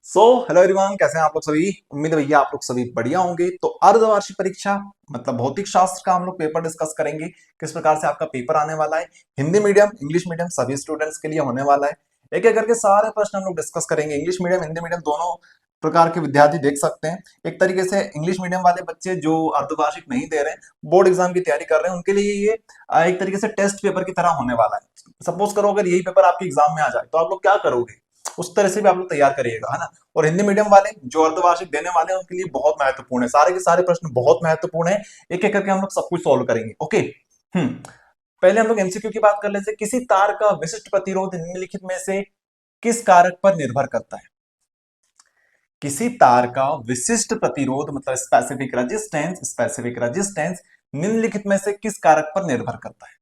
Hello everyone, कैसे हैं आप लोग सभी। उम्मीद है भैया आप लोग सभी बढ़िया होंगे। तो अर्धवार्षिक परीक्षा मतलब भौतिक शास्त्र का हम लोग पेपर डिस्कस करेंगे। किस प्रकार से आपका पेपर आने वाला है, हिंदी मीडियम इंग्लिश मीडियम सभी स्टूडेंट्स के लिए होने वाला है। एक एक करके सारे प्रश्न हम लोग डिस्कस करेंगे। इंग्लिश मीडियम हिंदी मीडियम दोनों प्रकार के विद्यार्थी देख सकते हैं। एक तरीके से इंग्लिश मीडियम वाले बच्चे जो अर्धवार्षिक नहीं दे रहे हैं, बोर्ड एग्जाम की तैयारी कर रहे हैं, उनके लिए ये एक तरीके से टेस्ट पेपर की तरह होने वाला है। सपोज करो अगर यही पेपर आपके एग्जाम में आ जाए तो आप लोग क्या करोगे, उस तरह से भी आप लोग तैयार करिएगा, है ना। और हिंदी मीडियम वाले जो अर्धवार्षिक देने वाले हैं उनके लिए बहुत महत्वपूर्ण है, सारे के सारे प्रश्न बहुत महत्वपूर्ण है। एक एक करके हम लोग सब कुछ सॉल्व करेंगे। ओके। हम्म पहले हम लोग एमसीक्यू की बात कर लेते हैं। किसी तार का विशिष्ट प्रतिरोध निम्नलिखित में से किस कारक पर निर्भर करता है। किसी तार का विशिष्ट प्रतिरोध मतलब स्पेसिफिक रेजिस्टेंस निम्नलिखित में से किस कारक पर निर्भर करता है।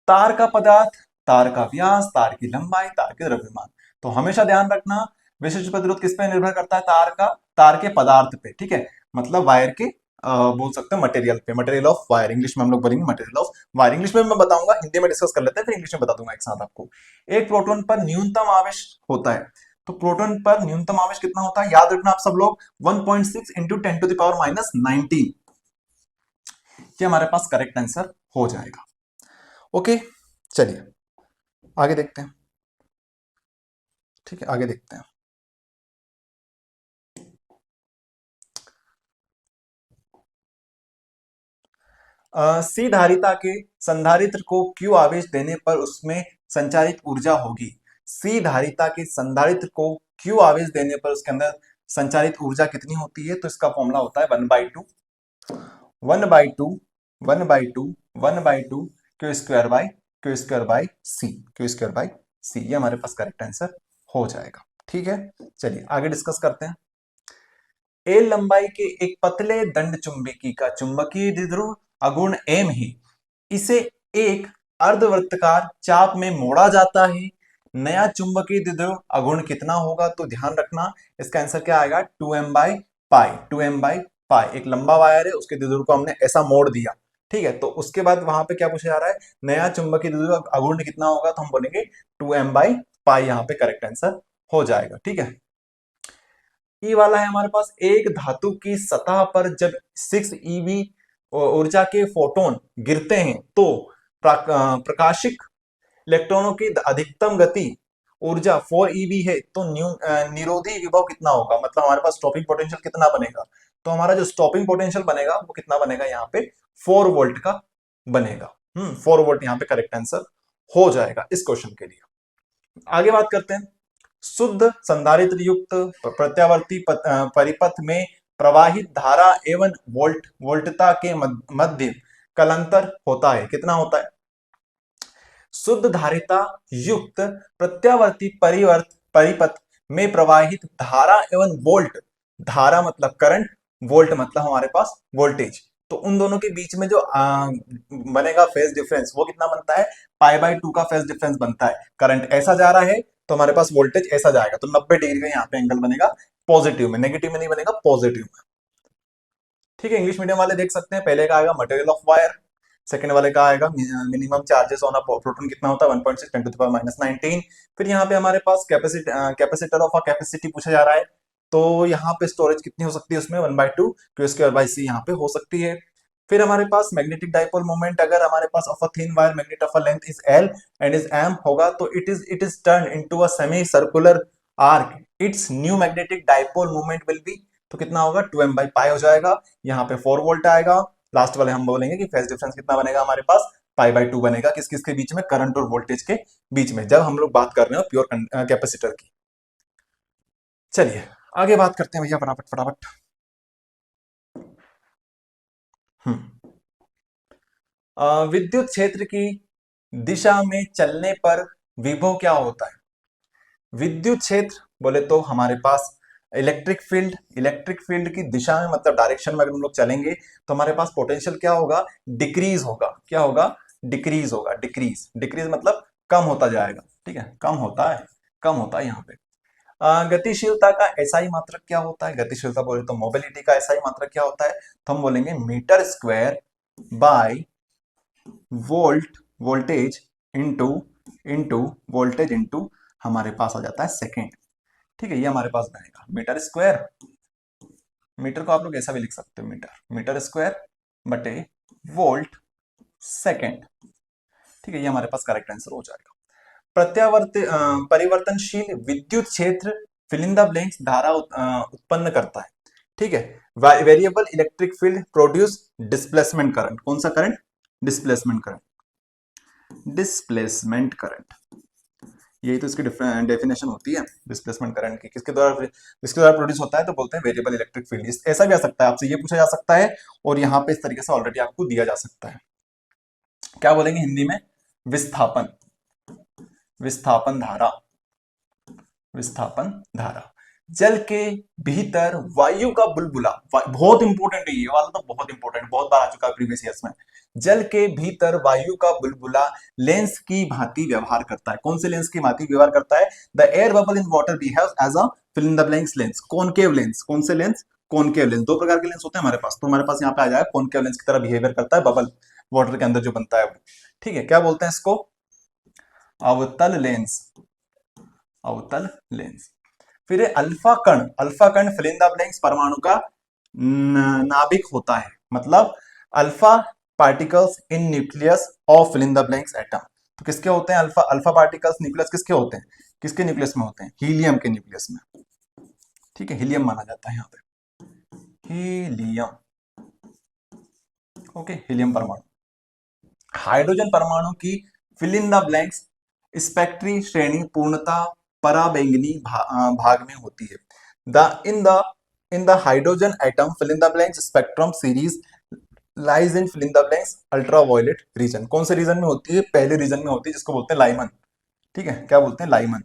तार का पदार्थ, तार का व्यास, तार की लंबाई, तार के द्रव्यमान। तो हमेशा ध्यान रखना, विशिष्ट प्रतिरोध किस पे निर्भर करता है, तार का, तार के पदार्थ पे। ठीक है, मतलब वायर के बोल सकते हैं मटेरियल पे, मटेरियल ऑफ वायर इंग्लिश में हम लोग बोलेंगे मटेरियल ऑफ वायर। इंग्लिश में मैं बताऊंगा, हिंदी में डिस्कस कर लेते हैं, फिर इंग्लिश में बता दूंगा एक साथ आपको। एक प्रोटॉन पर न्यूनतम आवेश होता है। तो प्रोटॉन पर न्यूनतम आवेश कितना होता है, याद रखना आप सब लोग, 1.6 इंटू 10⁻⁻19। ये हमारे पास करेक्ट आंसर हो जाएगा। ओके, चलिए आगे देखते हैं। ठीक है, आगे देखते हैं। सी धारिता के संधारित्र को Q आवेश देने पर उसमें संचारित ऊर्जा होगी। सी धारिता के संधारित्र को Q आवेश देने पर उसके अंदर संचारित ऊर्जा कितनी होती है, तो इसका फॉर्मूला होता है 1/2 1/2 1/2 1/2 Q² बाई सी ये हमारे पास करेक्ट आंसर हो जाएगा। ठीक है, चलिए आगे डिस्कस करते हैं। एल लंबाई के एक पतले दंड चुंबकी का चुंबकीय द्विध्रुव अगुण एम है। इसे एक अर्धवृत्ताकार चाप में मोड़ा जाता है। नया चुंबकीय द्विध्रुव अगुण कितना होगा, तो ध्यान रखना इसका आंसर क्या आएगा, 2m/π 2m/π। एक लंबा वायर है, उसके द्विध्रुव को हमने ऐसा मोड़ दिया। ठीक है, तो उसके बाद वहां पे क्या पूछा जा रहा है, नया चुंबकीय द्विध्रुव अगुण कितना होगा, तो हम बोलेंगे 2m/π। यहाँ पे करेक्ट आंसर हो जाएगा। ठीक है, ई वाला है हमारे पास, एक धातु की सतह पर जब 6 eV ऊर्जा के फोटोन गिरते हैं तो प्रकाशिक इलेक्ट्रॉनों की अधिकतम गति ऊर्जा 4 eV है। तो निरोधी विभव कितना होगा, मतलब हमारे पास स्टॉपिंग पोटेंशियल कितना बनेगा। तो हमारा जो स्टॉपिंग पोटेंशियल बनेगा वो कितना बनेगा, यहाँ पे 4 वोल्ट का बनेगा। 4 वोल्ट यहाँ पे करेक्ट आंसर हो जाएगा इस क्वेश्चन के लिए। आगे बात करते हैं। शुद्ध संधारित्र युक्त प्रत्यावर्ती परिपथ में प्रवाहित धारा एवं वोल्टता के मध्य कलांतर होता है। कितना होता है, शुद्ध धारिता युक्त प्रत्यावर्ती परिपथ में प्रवाहित धारा एवं वोल्ट, धारा मतलब करंट, वोल्ट मतलब हमारे पास वोल्टेज। तो उन दोनों के बीच में जो बनेगा फेज डिफरेंस, वो कितना बनता है, π/2 का फेज डिफरेंस बनता है। करंट ऐसा जा रहा है तो हमारे पास वोल्टेज ऐसा जाएगा, तो 90 डिग्री का यहाँ पे एंगल बनेगा, पॉजिटिव में, नेगेटिव में नहीं बनेगा, पॉजिटिव में। ठीक है, इंग्लिश मीडियम वाले देख सकते हैं, पहले का आएगा मटेरियल ऑफ वायर, सेकंड वाले का आएगा minimum charges on a proton कितना होता है, 1.6 10⁻⁻19। फिर यहाँ पे हमारे पास कैपेसिटर ऑफ अ कैपेसिटी पूछा जा रहा है। तो यहाँ पे स्टोरेज कितनी हो सकती है उसमें, 1/2 Q²/c यहाँ पे हो सकती है। फिर हमारे पास मैग्नेटिक डाइपोल मोमेंट, अगर हमारे पास of a thin wire magnet of a length is L and is M होगा, तो it is turn into a semi circular arc, its new magnetic dipole moment will be, तो कितना होगा, 2m/π हो जाएगा। यहाँ पे 4 वोल्ट आएगा। लास्ट वाले हम बोलेंगे कि फेज डिफरेंस कितना बनेगा हमारे पास, π/2 बनेगा। किस किस के बीच में, करंट और वोल्टेज के बीच में, जब हम लोग बात कर रहे हो प्योर कैपेसिटर की। चलिए आगे बात करते हैं भैया, फटाफट फटाफट। हम्म विद्युत क्षेत्र की दिशा में चलने पर विभव क्या होता है। विद्युत क्षेत्र बोले तो हमारे पास इलेक्ट्रिक फील्ड की दिशा में मतलब डायरेक्शन में अगर हम लोग चलेंगे तो हमारे पास पोटेंशियल क्या होगा, डिक्रीज होगा। क्या होगा, डिक्रीज होगा। डिक्रीज डिक्रीज मतलब कम होता जाएगा। ठीक है, कम होता है, कम होता है यहाँ पे। गतिशीलता का एसआई मात्रक क्या होता है, गतिशीलता बोले तो मोबिलिटी का एसआई मात्रक क्या होता है, तो हम बोलेंगे metre square by voltage into into voltage into हमारे पास आ जाता है सेकेंड। ठीक है, ये हमारे पास बनेगा मीटर स्क्वायर। मीटर को आप लोग ऐसा भी लिख सकते हो, मीटर मीटर स्क्वायर बटे वोल्ट सेकेंड। ठीक है, ये हमारे पास करेक्ट आंसर हो जाएगा। परिवर्तनशील विद्युत क्षेत्र फिल इन द ब्लैंक्स धारा उत्पन्न करता है। ठीक है, variable electric field produce displacement current. कौन सा current? Displacement current. Displacement current, यही तो इसकी डेफिनेशन होती है डिस्प्लेसमेंट करंट की। किसके द्वारा प्रोड्यूस होता है? तो बोलते हैं वेरिएबल इलेक्ट्रिक फील्ड। ऐसा भी आ सकता है, आपसे ये पूछा जा सकता है और यहाँ पे इस तरीके से ऑलरेडी आपको दिया जा सकता है। क्या बोलेंगे हिंदी में? विस्थापन, विस्थापन धारा, विस्थापन धारा। जल के भीतर वायु का बुलबुला, बहुत इंपॉर्टेंट है ये वाला, तो बहुत इंपॉर्टेंट, बहुत बार आ चुका है प्रीवियस ईयर्स में। जल के भीतर वायु का बुलबुला लेंस की भांति व्यवहार करता है। कौन से लेंस की भांति व्यवहार करता है? The air bubble in water behaves as a fill in the blanks lens. Concave lens. कौन से लेंस? Concave lens. दो प्रकार के लेंस होते हैं हमारे पास, तो हमारे पास यहाँ पे आ जाएगा कॉनकेव लेंस की तरह बिहेवियर करता है बबल वाटर के अंदर जो बनता है वो। ठीक है, क्या बोलते हैं इसको? अवतल लेंस, अवतल लेंस। फिर अल्फा कण, अल्फा कण फिल इन द ब्लैंक्स परमाणु का नाभिक होता है। मतलब alpha particles in nucleus of fill in the blanks atom. तो किसके होते हैं अल्फा? अल्फा पार्टिकल्स न्यूक्लियस किसके होते हैं? किसके न्यूक्लियस में होते हैं? हीलियम के न्यूक्लियस में। ठीक है, हीलियम माना जाता है यहाँ पे, हीलियम। ओके, हीलियम परमाणु। हाइड्रोजन परमाणु की फिल इन द ब्लैंक्स स्पेक्ट्री श्रेणी पूर्णतः पराबैंगनी भाग में होती है। The hydrogen atom fill in the blanks spectrum series lies in fill in the blanks ultraviolet region. कौन से रीजन में होती है? पहले रीजन में होती है, जिसको बोलते हैं लाइमन। ठीक है, क्या बोलते हैं? लाइमन,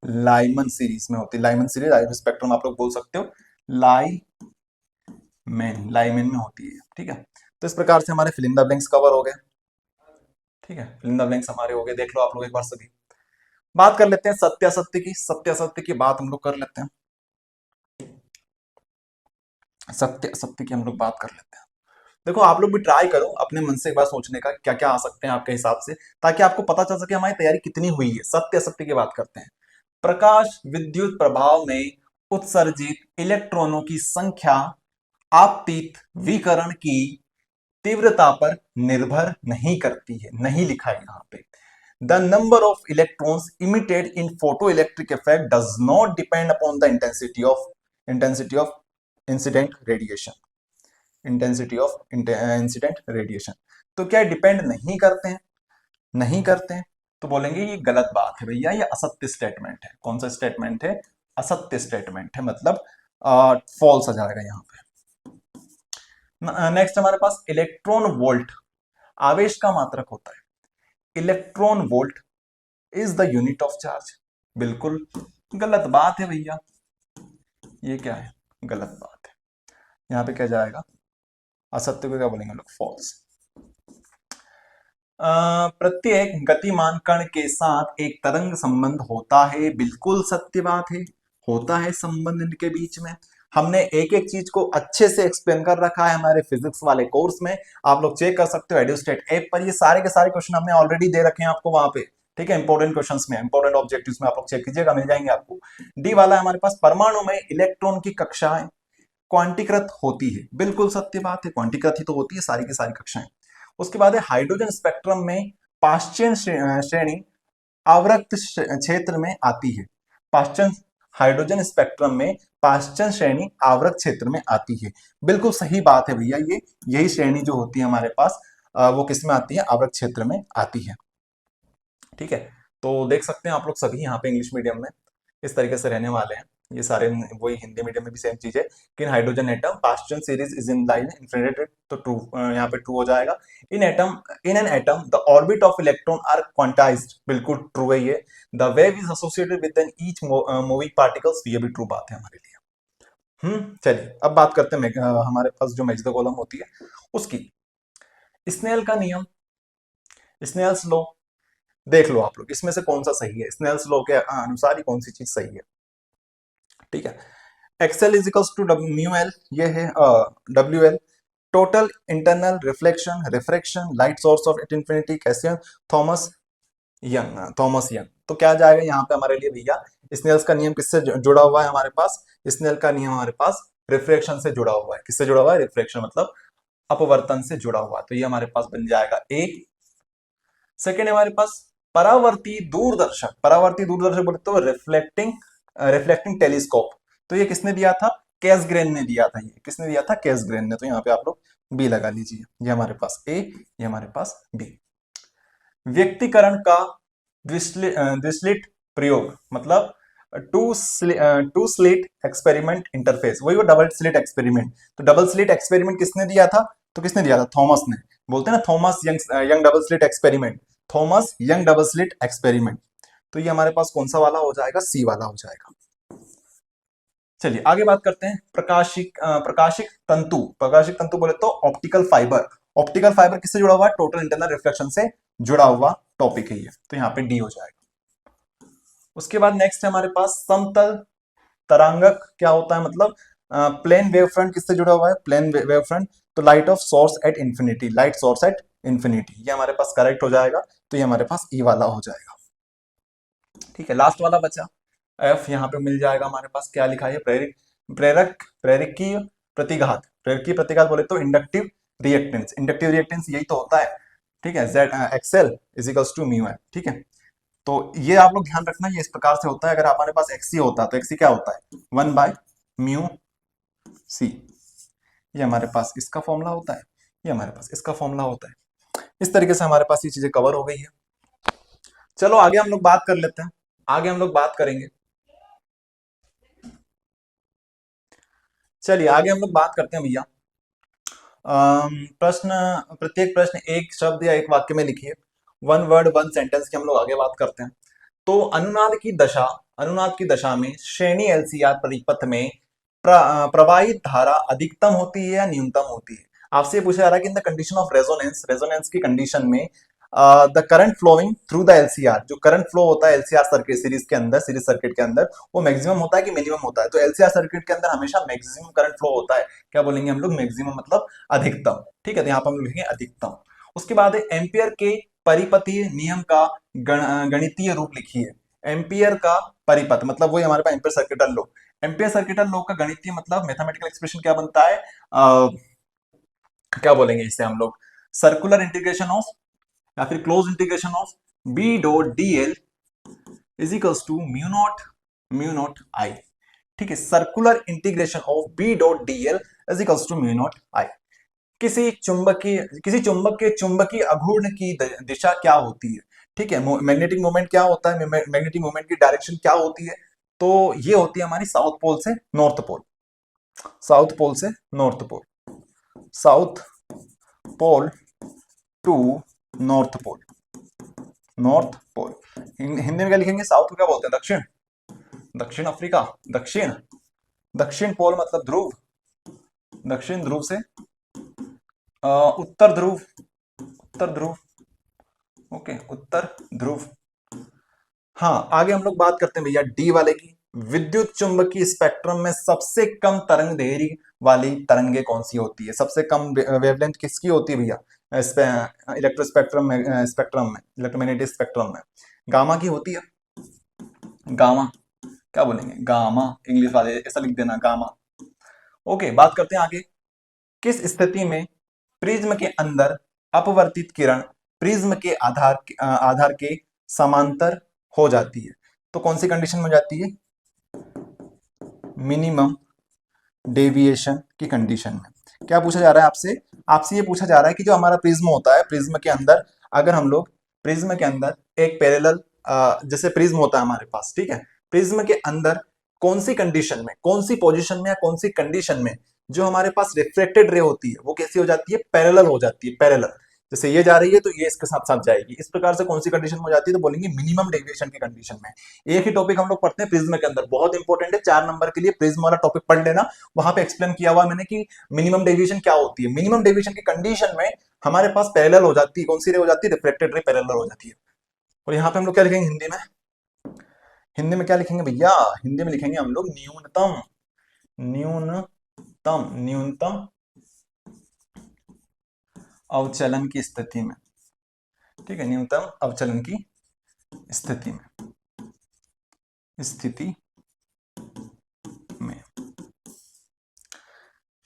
लाइमन सीरीज में होती है। लाइमन सीरीज स्पेक्ट्रम आप लोग बोल सकते हो, लाइमेन, लाइमेन में होती है। ठीक है, तो इस प्रकार से हमारे fill in the blanks cover हो गए। ठीक है, फिल इन द ब्लैंक्स हमारे हो गए, देख लो आप लोग एक बार सभी। बात कर लेते हैं सत्य असत्य की। सत्य असत्य की बात हम लोग कर लेते हैं, सत्य असत्य की हम लोग बात कर लेते हैं। देखो आप लोग भी ट्राई करो अपने मन से एक बार सोचने का क्या क्या आ सकते हैं आपके हिसाब से, ताकि आपको पता चल सके हमारी तैयारी कितनी हुई है। सत्य असत्य की बात करते हैं। प्रकाश विद्युत प्रभाव में उत्सर्जित इलेक्ट्रॉनों की संख्या आपतित विकिरण की तीव्रता पर निर्भर नहीं करती है। नहीं लिखा है यहाँ पे। The number of electrons emitted in photo electric effect does not depend upon the intensity of incident radiation. Intensity of incident radiation, तो क्या डिपेंड नहीं करते हैं? नहीं करते हैं, तो बोलेंगे ये गलत बात है भैया, ये असत्य स्टेटमेंट है। कौन सा स्टेटमेंट है? असत्य स्टेटमेंट है, मतलब फॉल्स आ जाएगा यहाँ पे। नेक्स्ट हमारे पास इलेक्ट्रॉन वोल्ट आवेश का मात्रक होता है। Electron volt is the unit of charge. बिल्कुल गलत बात है भैया, ये क्या है? गलत बात है। यहाँ पे क्या जाएगा? असत्य को क्या बोलेंगे लोग? फॉल्स। प्रत्येक गतिमान कण के साथ एक तरंग संबंध होता है। बिल्कुल सत्य बात है, होता है संबंध इनके बीच में। हमने एक एक चीज को अच्छे से एक्सप्लेन कर रखा है हमारे फिजिक्स वाले कोर्स में, आप लोग चेक कर सकते हो एडुस्टेट ऐप पर। ये सारे के सारे क्वेश्चन हमने ऑलरेडी दे रखे हैं आपको वहां पे। ठीक है, इंपॉर्टेंट क्वेश्चंस में, इंपॉर्टेंट ऑब्जेक्टिव्स में आप लोग चेक कीजिएगा, मिल जाएंगे आपको। डी वाला हमारे पास परमाणु में इलेक्ट्रॉन की कक्षाएं क्वांटीकृत होती है। बिल्कुल सत्य बात है, क्वांटीकृत ही तो होती है सारी की सारी कक्षाएं। उसके बाद है हाइड्रोजन स्पेक्ट्रम में पाश्चन श्रेणी आवर्त क्षेत्र में आती है। पाश्चन, हाइड्रोजन स्पेक्ट्रम में पाश्चन श्रेणी आवर्त क्षेत्र में आती है। बिल्कुल सही बात है भैया, ये यही श्रेणी जो होती है हमारे पास वो किस में आती है? आवर्त क्षेत्र में आती है। ठीक है, तो देख सकते हैं आप लोग सभी यहाँ पे इंग्लिश मीडियम में इस तरीके से रहने वाले हैं। ये सारे वही हिंदी मीडियम में भी सेम चीज है कि hydrogen atom Paschen series is in line infrared, तो ट्रू यहाँ पे ट्रू हो जाएगा। In an atom the orbit of electron are quantized. बिल्कुल ट्रू है ये। The wave is associated with an each moving particles, ये भी ट्रू बात है हमारे लिए। चलिए अब बात करते हैं हमारे पास जो मैच द कॉलम होती है उसकी। स्नेल का नियम, स्नेल्स लॉ, देख लो आप लोग इसमें से कौन सा सही है। स्नेल्स लॉ के अनुसार ही कौन सी चीज सही है। ठीक है, XL is equals to mu L, ये है W L. Total internal reflection refraction light source of at infinity कैसियन थॉमस यंग, थॉमस यंग। तो क्या जाएगा यहाँ पे हमारे लिए भैया, स्नेल्स का नियम किससे जुड़ा हुआ है हमारे पास? स्नेल का नियम हमारे पास रिफ्रैक्शन से जुड़ा हुआ है। किससे जुड़ा हुआ है? रिफ्रैक्शन मतलब अपवर्तन से जुड़ा हुआ है। तो ये हमारे पास बन जाएगा ए। सेकेंड है हमारे पास परावर्ती दूरदर्शक। परावर्ती दूरदर्शक बोले तो रिफ्लेक्टिंग रिफ्लेक्टिंग टेलीस्कोप। तो ये किसने दिया था? कैसग्रेन ने दिया था। ये किसने दिया था? कैसग्रेन ने। तो यहाँ पे आप लोग बी लगा लीजिए। ये हमारे पास ए, ये हमारे पास बी। व्यक्तिकरण का विश्लित प्रयोग मतलब टू स्लिट एक्सपेरिमेंट इंटरफेस, वही वो डबल स्लिट एक्सपेरिमेंट। तो डबल स्लिट एक्सपेरिमेंट किसने दिया था? तो किसने दिया था? थॉमस ने। बोलते हैं ना Thomas young double slit experiment, Thomas young double slit experiment. तो ये हमारे पास कौन सा वाला हो जाएगा? सी वाला हो जाएगा। चलिए आगे बात करते हैं प्रकाशिक तंतु। प्रकाशिक तंतु बोले तो ऑप्टिकल फाइबर। ऑप्टिकल फाइबर किससे जुड़ा हुआ है? टोटल इंटरनल रिफ्लेक्शन से जुड़ा हुआ टॉपिक है ये। तो यहाँ पे डी हो जाएगा। उसके बाद नेक्स्ट है हमारे पास समतल तरांगक क्या होता है? मतलब प्लेन वेव फ्रंट किससे जुड़ा हुआ है? Plane wave front. तो light of source at infinity, light source at infinity, ये हमारे पास करेक्ट हो जाएगा। तो ये हमारे पास ई वाला हो जाएगा। ठीक है, लास्ट वाला बचा एफ। यहाँ पे मिल जाएगा हमारे पास, क्या लिखा है? प्रेरकीय प्रतिघात। प्रेरकीय प्रतिघात बोले तो इंडक्टिव रिएक्टेंस। इंडक्टिव रिएक्टेंस यही तो होता है। ठीक है, Z XL is equals to mu है। ठीक है, तो ये आप लोग ध्यान रखना, ये इस प्रकार से होता है। अगर हमारे पास एक्सी होता है तो एक्सी क्या होता है? 1/म्यू सी। ये हमारे पास इसका फॉर्मूला होता है, ये हमारे पास इसका फॉर्मूला होता है। इस तरीके से हमारे पास ये चीजें कवर हो गई है। चलो आगे हम लोग बात कर लेते हैं। आगे हम लोग बात करेंगे, चलिए आगे हम लोग बात करते हैं भैया। प्रश्न, प्रत्येक प्रश्न एक शब्द या एक वाक्य में लिखिए। वन वर्ड वन सेंटेंस की हम लोग आगे बात करते हैं। तो अनुनाद की दशा में श्रेणी एलसीआर परिपथ में प्रवाहित धारा अधिकतम होती है या न्यूनतम होती है? आपसे पूछा जा रहा है कि in the condition of resonance, resonance की कंडीशन में the current flowing through the LCR, जो करंट फ्लो होता है एलसीआर सर्किट सीरीज के अंदर, सीरीज सर्किट के अंदर, वो मैक्सिमम होता है कि मिनिमम होता है? तो एलसीआर सर्किट के अंदर हमेशा मैक्सिमम करंट फ्लो होता है। क्या बोलेंगे हम लोग? मैक्सिमम मतलब अधिकतम। ठीक है, तो यहाँ पर हम लिखेंगे अधिकतम। उसके बाद एम्पियर के परिपथीय नियम का गणितीय रूप लिखिए। एम्पियर का परिपथ मतलब वही हमारे पास Ampere circuital law. Ampere circuital law का गणितीय मतलब मैथमेटिकल एक्सप्रेशन क्या बनता है? क्या बोलेंगे इसे हम लोग? सर्कुलर इंटीग्रेशन ऑफ या फिर close integration of B dot D L is equals to mu naught I. ठीक है, circular integration of B dot D L is equals to mu naught I. किसी चुंबक के चुंबकीय आघूर्ण की दिशा क्या होती है? ठीक है, मैग्नेटिक मोमेंट क्या होता है? मैग्नेटिक मोमेंट की डायरेक्शन क्या होती है? तो ये होती है हमारी साउथ पोल से नॉर्थ पोल, साउथ पोल से north pole, south pole to north pole, north pole. Hindi में क्या लिखेंगे? साउथ को क्या बोलते हैं? दक्षिण, दक्षिण अफ्रीका, दक्षिण, दक्षिण पोल मतलब ध्रुव, दक्षिण ध्रुव से उत्तर ध्रुव, उत्तर ध्रुव। ओके, उत्तर ध्रुव। हाँ, आगे हम लोग बात करते हैं भैया डी वाले की। विद्युत चुंबकीय स्पेक्ट्रम में सबसे कम तरंग दैर्घ्य वाली तरंगे कौन सी होती है? सबसे कम वेवलेंथ किसकी होती है भैया? इलेक्ट्रोस्पेक्ट्रम में, स्पेक्ट्रम में, इलेक्ट्रोमैग्नेटिक स्पेक्ट्रम में गामा की होती है। गामा, क्या बोलेंगे? गामा, इंग्लिश वाले ऐसा लिख देना, गामा। ओके, बात करते हैं आगे। किस स्थिति में प्रिज्म के अंदर अपवर्तित किरण प्रिज्म के आधार के समांतर हो जाती है? तो कौन सी कंडीशन में हो जाती है? मिनिमम डेविएशन की कंडीशन में। क्या पूछा जा रहा है आपसे? आपसे ये पूछा जा रहा है कि जो हमारा प्रिज्म होता है, प्रिज्म के अंदर अगर हम लोग प्रिज्म के अंदर एक पैरेलल, जैसे प्रिज्म होता है हमारे पास, ठीक है, प्रिज्म के अंदर कौन सी कंडीशन में, कौन सी पोजीशन में या कौन सी कंडीशन में जो हमारे पास रिफ्लेक्टेड रे होती है वो कैसी हो जाती है? पैरेलल हो जाती है, पैरेलल। जैसे ये जा रही है तो ये इसके साथ साथ जाएगी, इस प्रकार से कौन सी कंडीशन में हो जाती है? तो बोलेंगे मिनिमम डेविएशन की कंडीशन में। एक ही टॉपिक हम लोग पढ़ते हैं प्रिज्म के अंदर, बहुत इंपॉर्टेंट है, 4 नंबर के लिए प्रिज्म वाला टॉपिक पढ़ लेना। वहां पे एक्सप्लेन किया हुआ मैंने कि मिनिमम डेविएशन क्या होती है। मिनिमम डेविएशन की कंडीशन में हमारे पास पैरेलल हो जाती है, कौन सी रे हो जाती है? रिफ्लेक्टेड रे पैरेलल हो जाती है। और यहाँ पे हम लोग क्या लिखेंगे हिंदी में? हिंदी में क्या लिखेंगे भैया? हिंदी में लिखेंगे हम लोग न्यूनतम, न्यूनतम अवचलन की स्थिति में। ठीक है, न्यूनतम अवचलन की स्थिति में। स्थिति में।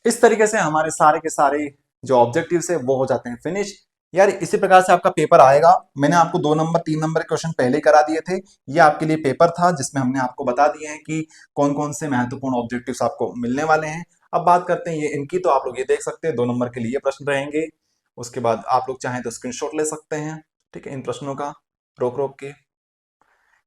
इस तरीके से हमारे सारे के सारे जो ऑब्जेक्टिव्स है वो हो जाते हैं फिनिश। यार इसी प्रकार से आपका पेपर आएगा। मैंने आपको 2 नंबर 3 नंबर के क्वेश्चन पहले ही करा दिए थे। ये आपके लिए पेपर था जिसमें हमने आपको बता दिए हैं कि कौन कौन से महत्वपूर्ण ऑब्जेक्टिव्स आपको मिलने वाले हैं। अब बात करते हैं ये इनकी, तो आप लोग ये देख सकते हैं 2 नंबर के लिए प्रश्न रहेंगे। उसके बाद आप लोग चाहें तो स्क्रीनशॉट ले सकते हैं, ठीक है, इन प्रश्नों का रोक रोक के।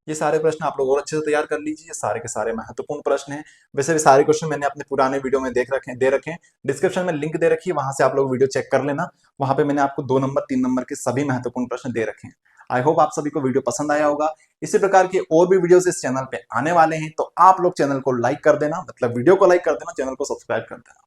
ये सारे प्रश्न आप लोग और अच्छे से तैयार कर लीजिए, ये सारे के सारे महत्वपूर्ण प्रश्न हैं। वैसे भी सारे क्वेश्चन मैंने अपने पुराने वीडियो में दे रखे हैं। डिस्क्रिप्शन में लिंक दे रखी है, वहां से आप लोग वीडियो चेक कर लेना। वहां पे मैंने आपको 2 नंबर 3 नंबर के सभी महत्वपूर्ण प्रश्न दे रखे हैं। आई होप आप सभी को वीडियो पसंद आया होगा। इसी प्रकार के और भी वीडियोस इस चैनल पे आने वाले हैं, तो आप लोग चैनल को लाइक कर देना, मतलब वीडियो को लाइक कर देना, चैनल को सब्सक्राइब कर देना।